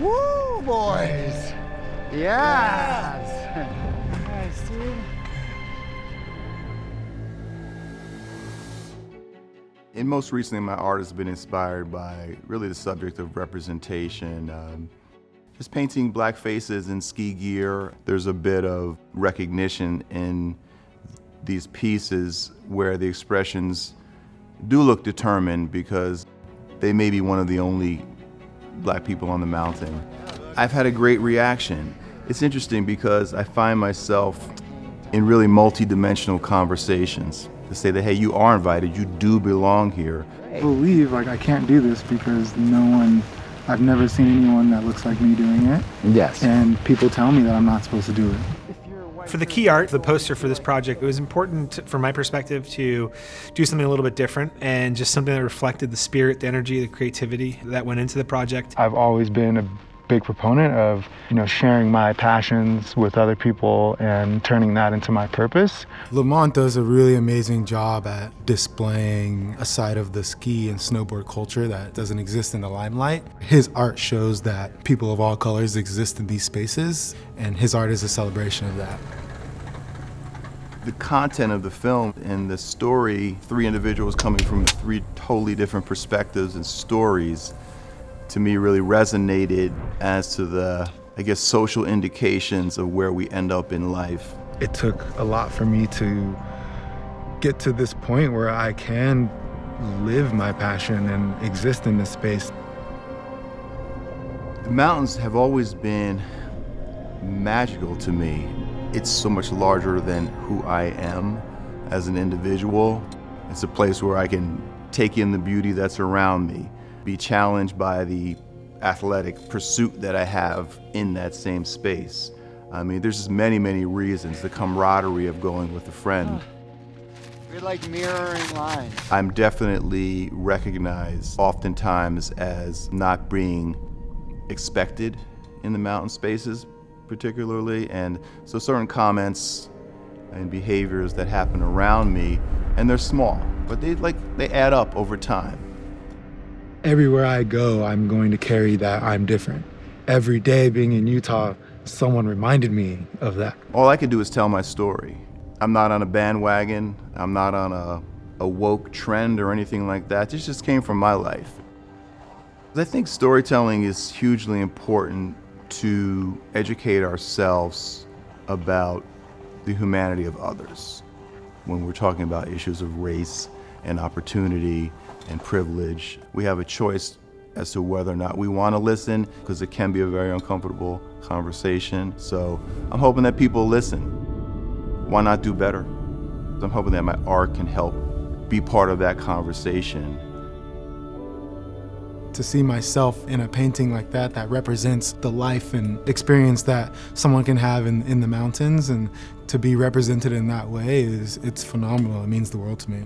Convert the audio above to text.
Woo, boys. Yes. Nice, dude. And most recently, my art has been inspired by really the subject of representation. Just painting black faces in ski gear. There's a bit of recognition in these pieces where the expressions do look determined because they may be one of the only black people on the mountain. I've had a great reaction. It's interesting because I find myself in really multi-dimensional conversations to say that, hey, you are invited, you do belong here. I believe I can't do this because I've never seen anyone that looks like me doing it. Yes. And people tell me that I'm not supposed to do it. For the key art, the poster for this project, it was important from my perspective to do something a little bit different and just something that reflected the spirit, the energy, the creativity that went into the project. I've always been a big proponent of, sharing my passions with other people and turning that into my purpose. Lamont does a really amazing job at displaying a side of the ski and snowboard culture that doesn't exist in the limelight. His art shows that people of all colors exist in these spaces, and his art is a celebration of that. The content of the film and the story, three individuals coming from three totally different perspectives and stories, to me really resonated as to the, social indications of where we end up in life. It took a lot for me to get to this point where I can live my passion and exist in this space. The mountains have always been magical to me. It's so much larger than who I am as an individual. It's a place where I can take in the beauty that's around me, be challenged by the athletic pursuit that I have in that same space. There's just many, many reasons. The camaraderie of going with a friend. We're like mirroring lines. I'm definitely recognized oftentimes as not being expected in the mountain spaces particularly, and so certain comments and behaviors that happen around me, and they're small, but they add up over time. Everywhere I go, I'm going to carry that I'm different. Every day being in Utah, someone reminded me of that. All I can do is tell my story. I'm not on a bandwagon. I'm not on a woke trend or anything like that. This just came from my life. I think storytelling is hugely important to educate ourselves about the humanity of others when we're talking about issues of race and opportunity and privilege. We have a choice as to whether or not we want to listen, because it can be a very uncomfortable conversation. So I'm hoping that people listen. Why not do better? I'm hoping that my art can help be part of that conversation. To see myself in a painting like that represents the life and experience that someone can have in the mountains, and to be represented in that way it's phenomenal. It means the world to me.